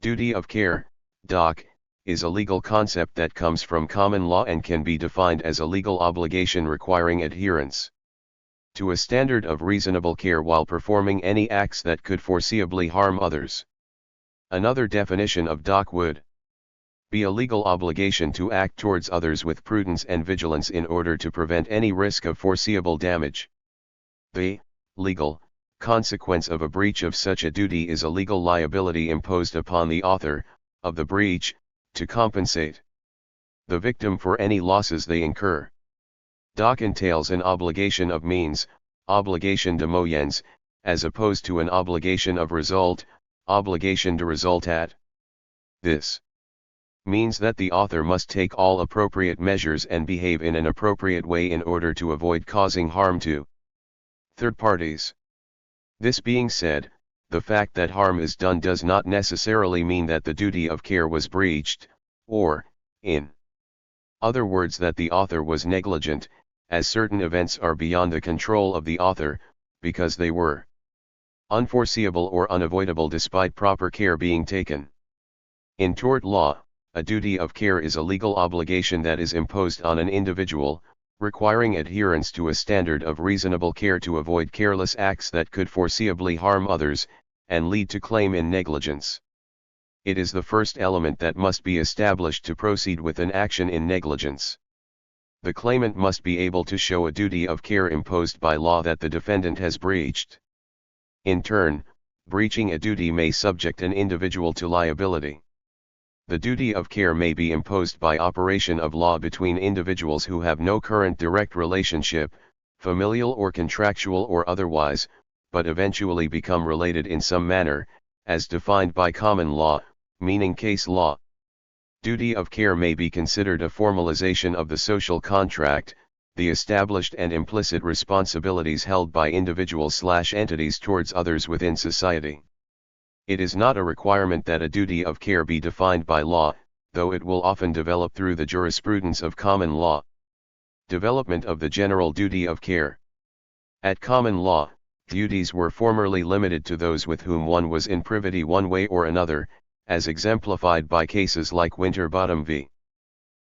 Duty of care, doc, is a legal concept that comes from common law and can be defined as a legal obligation requiring adherence to a standard of reasonable care while performing any acts that could foreseeably harm others. Another definition of doc would be a legal obligation to act towards others with prudence and vigilance in order to prevent any risk of foreseeable damage. The legal consequence of a breach of such a duty is a legal liability imposed upon the author of the breach to compensate the victim for any losses they incur. Doc entails an obligation of means, obligation de moyens, as opposed to an obligation of result, obligation de resultat. This means that the author must take all appropriate measures and behave in an appropriate way in order to avoid causing harm to third parties. This being said, the fact that harm is done does not necessarily mean that the duty of care was breached, or, in other words, that the author was negligent, as certain events are beyond the control of the author, because they were unforeseeable or unavoidable despite proper care being taken. In tort law, a duty of care is a legal obligation that is imposed on an individual, requiring adherence to a standard of reasonable care to avoid careless acts that could foreseeably harm others, and lead to claim in negligence. It is the first element that must be established to proceed with an action in negligence. The claimant must be able to show a duty of care imposed by law that the defendant has breached. In turn, breaching a duty may subject an individual to liability. The duty of care may be imposed by operation of law between individuals who have no current direct relationship, familial or contractual or otherwise, but eventually become related in some manner, as defined by common law, meaning case law. Duty of care may be considered a formalization of the social contract, the established and implicit responsibilities held by individuals/entities towards others within society. It is not a requirement that a duty of care be defined by law, though it will often develop through the jurisprudence of common law. Development of the general duty of care. At common law, duties were formerly limited to those with whom one was in privity one way or another, as exemplified by cases like Winterbottom v.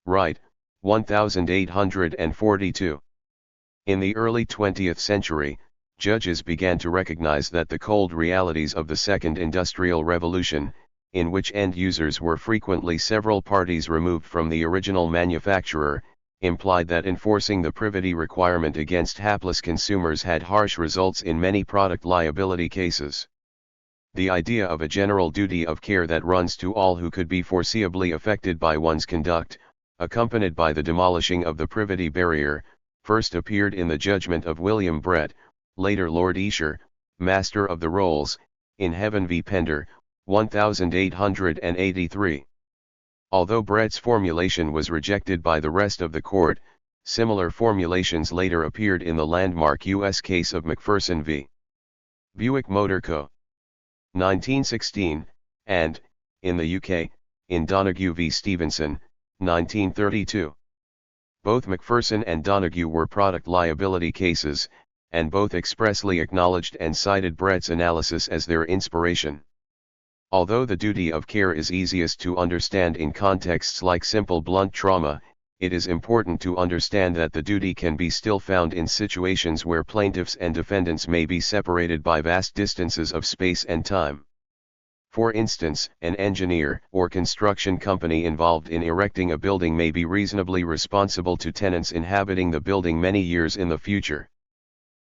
Wright, 1842. In the early 20th century, judges began to recognize that the cold realities of the Second Industrial Revolution, in which end users were frequently several parties removed from the original manufacturer, implied that enforcing the privity requirement against hapless consumers had harsh results in many product liability cases. The idea of a general duty of care that runs to all who could be foreseeably affected by one's conduct, accompanied by the demolishing of the privity barrier, first appeared in the judgment of William Brett, later Lord Esher, Master of the Rolls, in Heaven v. Pender, 1883. Although Brett's formulation was rejected by the rest of the court, similar formulations later appeared in the landmark U.S. case of McPherson v. Buick Motor Co. 1916, and, in the UK, in Donoghue v. Stevenson, 1932. Both McPherson and Donoghue were product liability cases, and both expressly acknowledged and cited Brett's analysis as their inspiration. Although the duty of care is easiest to understand in contexts like simple blunt trauma, it is important to understand that the duty can be still found in situations where plaintiffs and defendants may be separated by vast distances of space and time. For instance, an engineer or construction company involved in erecting a building may be reasonably responsible to tenants inhabiting the building many years in the future.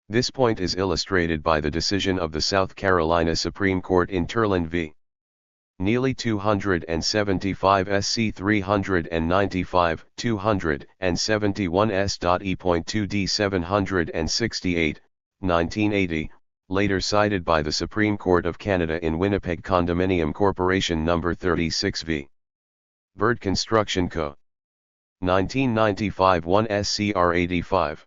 This point is illustrated by the decision of the South Carolina Supreme Court in Turland v. Neely 275 SC 395, 271 S.E.2D 768, 1980, later cited by the Supreme Court of Canada in Winnipeg Condominium Corporation No. 36 v. Bird Construction Co. 1995 1 SCR 85.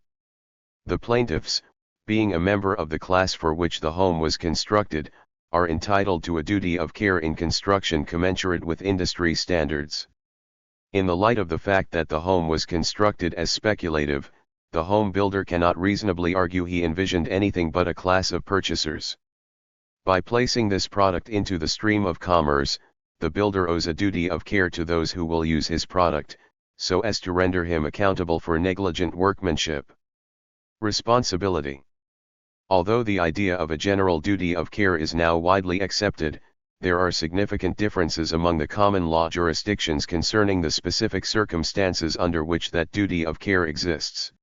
The plaintiffs, being a member of the class for which the home was constructed, are entitled to a duty of care in construction commensurate with industry standards. In the light of the fact that the home was constructed as speculative, the home builder cannot reasonably argue he envisioned anything but a class of purchasers. By placing this product into the stream of commerce, the builder owes a duty of care to those who will use his product, so as to render him accountable for negligent workmanship. Responsibility. Although the idea of a general duty of care is now widely accepted, there are significant differences among the common law jurisdictions concerning the specific circumstances under which that duty of care exists.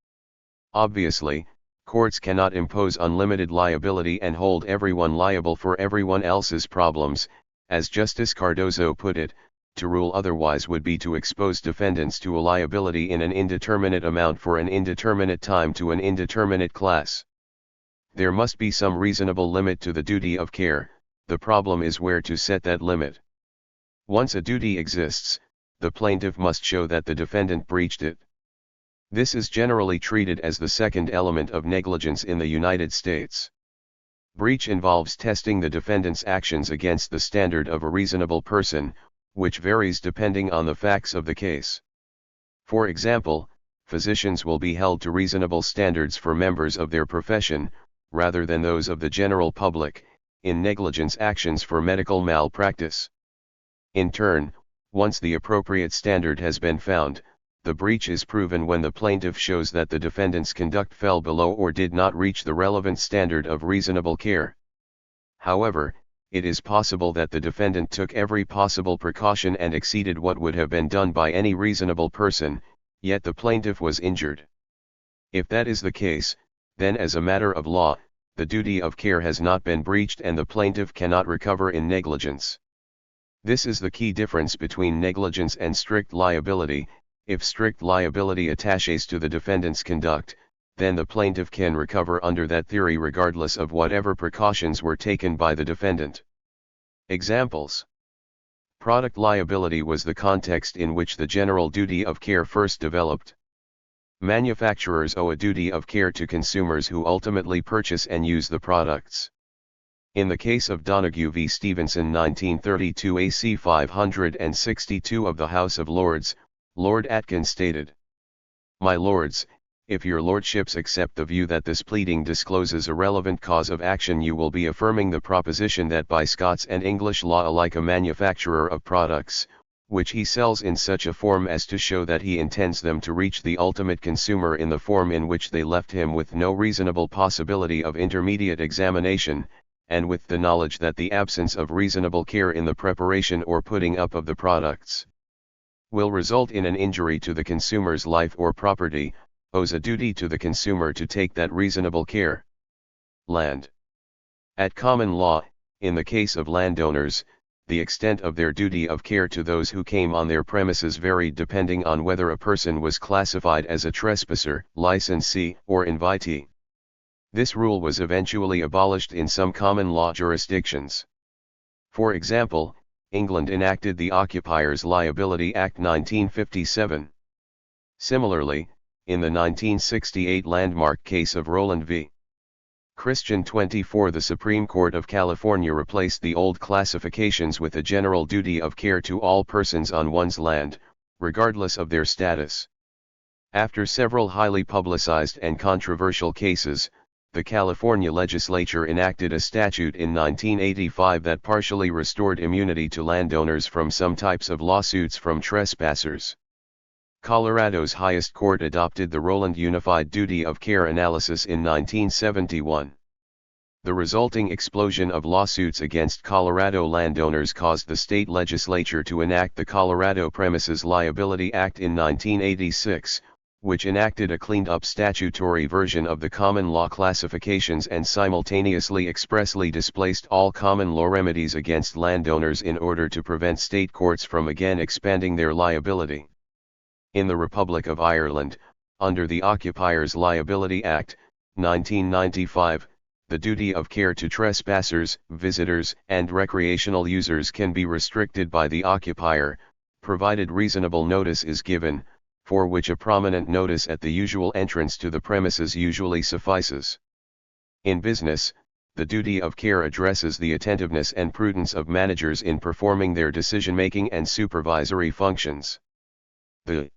Obviously, courts cannot impose unlimited liability and hold everyone liable for everyone else's problems. As Justice Cardozo put it, to rule otherwise would be to expose defendants to a liability in an indeterminate amount for an indeterminate time to an indeterminate class. There must be some reasonable limit to the duty of care. The problem is where to set that limit. Once a duty exists, the plaintiff must show that the defendant breached it. This is generally treated as the second element of negligence in the United States. Breach involves testing the defendant's actions against the standard of a reasonable person, which varies depending on the facts of the case. For example, physicians will be held to reasonable standards for members of their profession, rather than those of the general public, in negligence actions for medical malpractice. In turn, once the appropriate standard has been found, the breach is proven when the plaintiff shows that the defendant's conduct fell below or did not reach the relevant standard of reasonable care. However, it is possible that the defendant took every possible precaution and exceeded what would have been done by any reasonable person, yet the plaintiff was injured. If that is the case, then as a matter of law, the duty of care has not been breached and the plaintiff cannot recover in negligence. This is the key difference between negligence and strict liability. If strict liability attaches to the defendant's conduct, then the plaintiff can recover under that theory regardless of whatever precautions were taken by the defendant. Examples. Product liability was the context in which the general duty of care first developed. Manufacturers owe a duty of care to consumers who ultimately purchase and use the products. In the case of Donoghue v. Stevenson 1932 AC 562 of the House of Lords, Lord Atkins stated, "My lords, if your lordships accept the view that this pleading discloses a relevant cause of action, you will be affirming the proposition that by Scots and English law alike a manufacturer of products, which he sells in such a form as to show that he intends them to reach the ultimate consumer in the form in which they left him with no reasonable possibility of intermediate examination, and with the knowledge that the absence of reasonable care in the preparation or putting up of the products will result in an injury to the consumer's life or property, owes a duty to the consumer to take that reasonable care." Land. At common law, in the case of landowners, the extent of their duty of care to those who came on their premises varied depending on whether a person was classified as a trespasser, licensee, or invitee. This rule was eventually abolished in some common law jurisdictions. For example, England enacted the Occupiers' Liability Act 1957. Similarly, in the 1968 landmark case of Rowland v. Christian 24, the Supreme Court of California replaced the old classifications with a general duty of care to all persons on one's land, regardless of their status. After several highly publicized and controversial cases, the California legislature enacted a statute in 1985 that partially restored immunity to landowners from some types of lawsuits from trespassers. Colorado's highest court adopted the Rowland Unified Duty of Care analysis in 1971. The resulting explosion of lawsuits against Colorado landowners caused the state legislature to enact the Colorado Premises Liability Act in 1986, which enacted a cleaned-up statutory version of the common law classifications and simultaneously expressly displaced all common law remedies against landowners in order to prevent state courts from again expanding their liability. In the Republic of Ireland, under the Occupiers' Liability Act, 1995, the duty of care to trespassers, visitors, and recreational users can be restricted by the occupier, provided reasonable notice is given, for which a prominent notice at the usual entrance to the premises usually suffices. In business, the duty of care addresses the attentiveness and prudence of managers in performing their decision-making and supervisory functions. The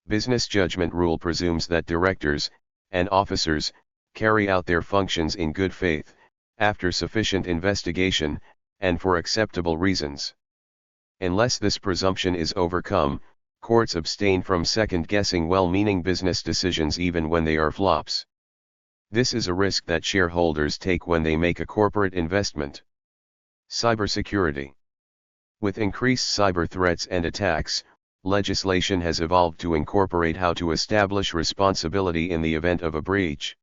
business judgment rule presumes that directors and officers carry out their functions in good faith, after sufficient investigation, and for acceptable reasons. Unless this presumption is overcome, courts abstain from second-guessing well-meaning business decisions even when they are flops. This is a risk that shareholders take when they make a corporate investment. Cybersecurity. With increased cyber threats and attacks, legislation has evolved to incorporate how to establish responsibility in the event of a breach.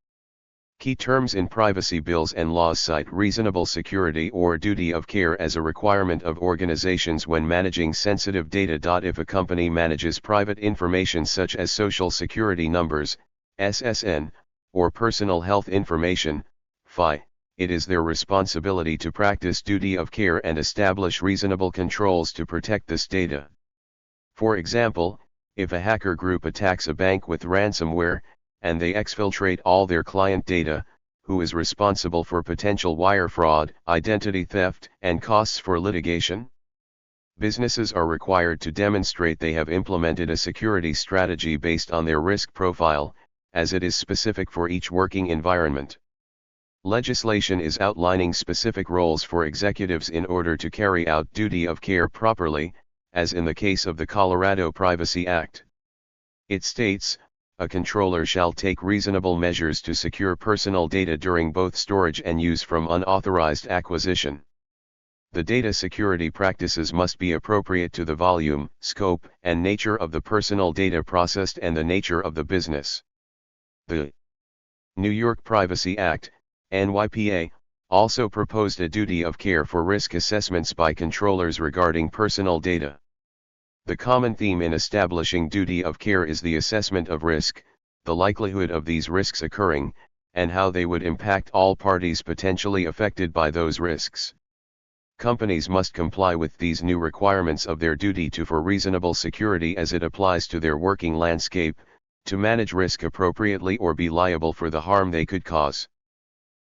Key terms in privacy bills and laws cite reasonable security or duty of care as a requirement of organizations when managing sensitive data. If a company manages private information such as social security numbers, SSN, or personal health information, FI, it is their responsibility to practice duty of care and establish reasonable controls to protect this data. For example, if a hacker group attacks a bank with ransomware, and they exfiltrate all their client data, who is responsible for potential wire fraud, identity theft, and costs for litigation? Businesses are required to demonstrate they have implemented a security strategy based on their risk profile, as it is specific for each working environment. Legislation is outlining specific roles for executives in order to carry out duty of care properly, as in the case of the Colorado Privacy Act. It states, a controller shall take reasonable measures to secure personal data during both storage and use from unauthorized acquisition. The data security practices must be appropriate to the volume, scope, and nature of the personal data processed and the nature of the business. The New York Privacy Act, NYPA, also proposed a duty of care for risk assessments by controllers regarding personal data. The common theme in establishing duty of care is the assessment of risk, the likelihood of these risks occurring, and how they would impact all parties potentially affected by those risks. Companies must comply with these new requirements of their duty for reasonable security as it applies to their working landscape, to manage risk appropriately or be liable for the harm they could cause.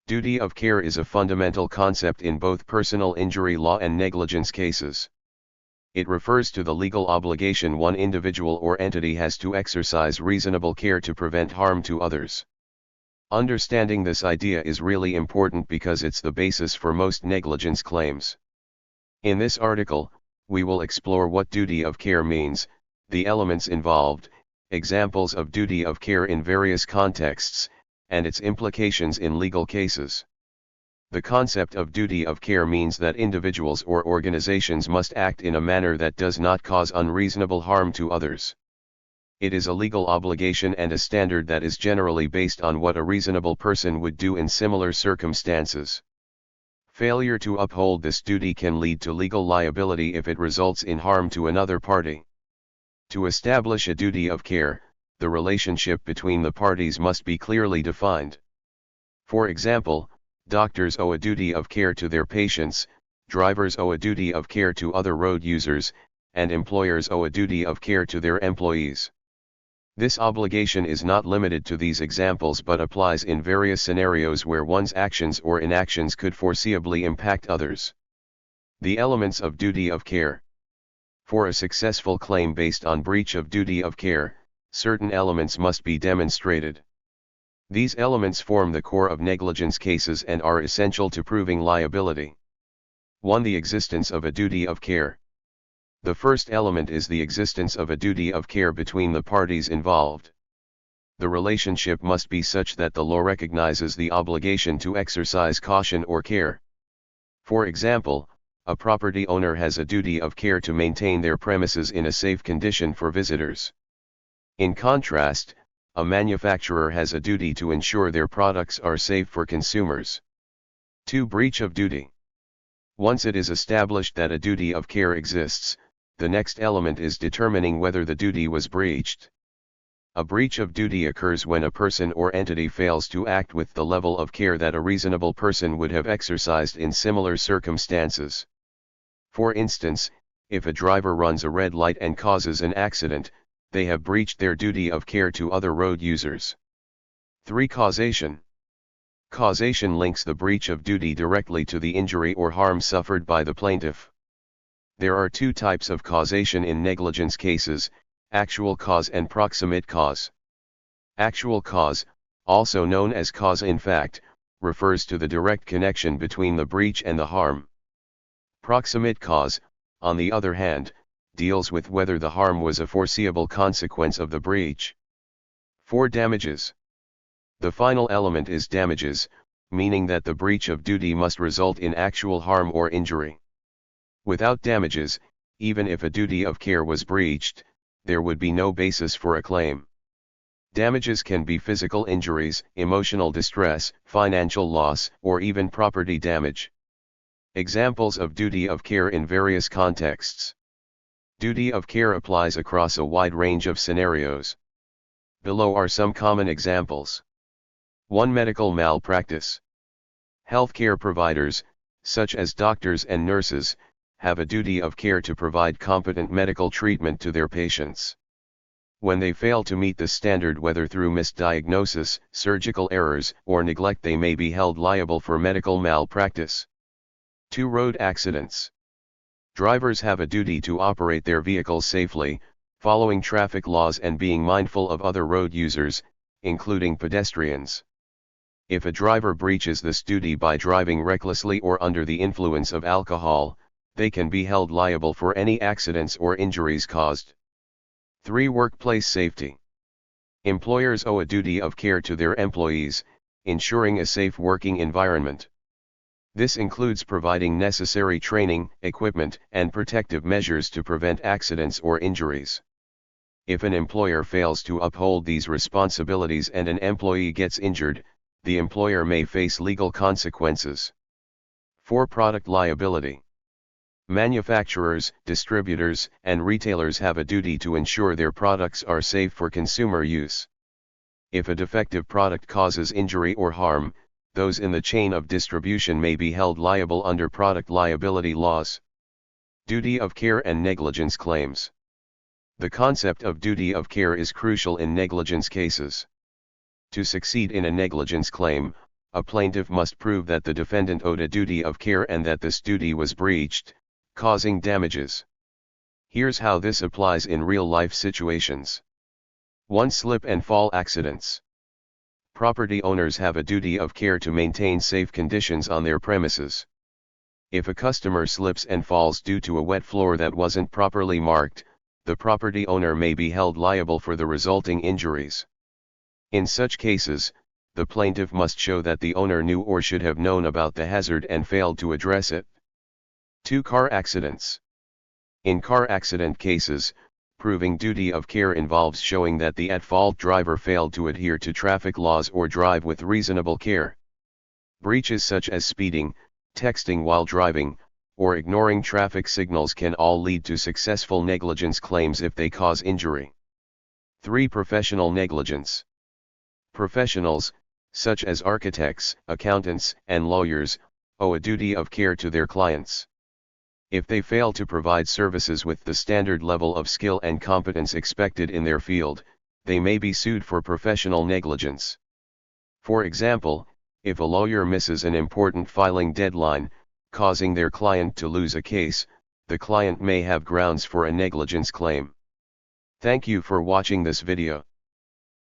Duty of care is a fundamental concept in both personal injury law and negligence cases. It refers to the legal obligation one individual or entity has to exercise reasonable care to prevent harm to others. Understanding this idea is really important because it's the basis for most negligence claims. In this article, we will explore what duty of care means, the elements involved, examples of duty of care in various contexts, and its implications in legal cases. The concept of duty of care means that individuals or organizations must act in a manner that does not cause unreasonable harm to others. It is a legal obligation and a standard that is generally based on what a reasonable person would do in similar circumstances. Failure to uphold this duty can lead to legal liability if it results in harm to another party. To establish a duty of care, the relationship between the parties must be clearly defined. For example, doctors owe a duty of care to their patients, drivers owe a duty of care to other road users, and employers owe a duty of care to their employees. This obligation is not limited to these examples but applies in various scenarios where one's actions or inactions could foreseeably impact others. The elements of duty of care. For a successful claim based on breach of duty of care, certain elements must be demonstrated. These elements form the core of negligence cases and are essential to proving liability. 1. The existence of a duty of care. The first element is the existence of a duty of care between the parties involved. The relationship must be such that the law recognizes the obligation to exercise caution or care. For example, a property owner has a duty of care to maintain their premises in a safe condition for visitors. In contrast, a manufacturer has a duty to ensure their products are safe for consumers. 2. Breach of duty. Once it is established that a duty of care exists, the next element is determining whether the duty was breached. A breach of duty occurs when a person or entity fails to act with the level of care that a reasonable person would have exercised in similar circumstances. For instance, if a driver runs a red light and causes an accident, they have breached their duty of care to other road users. 3. Causation. Causation links the breach of duty directly to the injury or harm suffered by the plaintiff. There are two types of causation in negligence cases: actual cause and proximate cause. Actual cause, also known as cause in fact, refers to the direct connection between the breach and the harm. Proximate cause, on the other hand, deals with whether the harm was a foreseeable consequence of the breach. 4. Damages. The final element is damages, meaning that the breach of duty must result in actual harm or injury. Without damages, even if a duty of care was breached, there would be no basis for a claim. Damages can be physical injuries, emotional distress, financial loss, or even property damage. Examples of duty of care in various contexts. Duty of care applies across a wide range of scenarios. Below are some common examples. 1. Medical malpractice. Healthcare providers, such as doctors and nurses, have a duty of care to provide competent medical treatment to their patients. When they fail to meet this standard, whether through misdiagnosis, surgical errors, or neglect, they may be held liable for medical malpractice. 2. Road accidents. Drivers have a duty to operate their vehicles safely, following traffic laws and being mindful of other road users, including pedestrians. If a driver breaches this duty by driving recklessly or under the influence of alcohol, they can be held liable for any accidents or injuries caused. 3. Workplace safety. Employers owe a duty of care to their employees, ensuring a safe working environment. This includes providing necessary training, equipment, and protective measures to prevent accidents or injuries. If an employer fails to uphold these responsibilities and an employee gets injured, the employer may face legal consequences. 4. Product liability. Manufacturers, distributors, and retailers have a duty to ensure their products are safe for consumer use. If a defective product causes injury or harm, those in the chain of distribution may be held liable under product liability laws. Duty of care and negligence claims. The concept of duty of care is crucial in negligence cases. To succeed in a negligence claim, a plaintiff must prove that the defendant owed a duty of care and that this duty was breached, causing damages. Here's how this applies in real-life situations. 1. Slip and fall accidents. Property owners have a duty of care to maintain safe conditions on their premises. If a customer slips and falls due to a wet floor that wasn't properly marked, the property owner may be held liable for the resulting injuries. In such cases, the plaintiff must show that the owner knew or should have known about the hazard and failed to address it. 2. Car accidents. In car accident cases, proving duty of care involves showing that the at-fault driver failed to adhere to traffic laws or drive with reasonable care. Breaches such as speeding, texting while driving, or ignoring traffic signals can all lead to successful negligence claims if they cause injury. 3. Professional negligence. Professionals, such as architects, accountants, and lawyers, owe a duty of care to their clients. If they fail to provide services with the standard level of skill and competence expected in their field, they may be sued for professional negligence. For example, if a lawyer misses an important filing deadline, causing their client to lose a case, the client may have grounds for a negligence claim. Thank you for watching this video.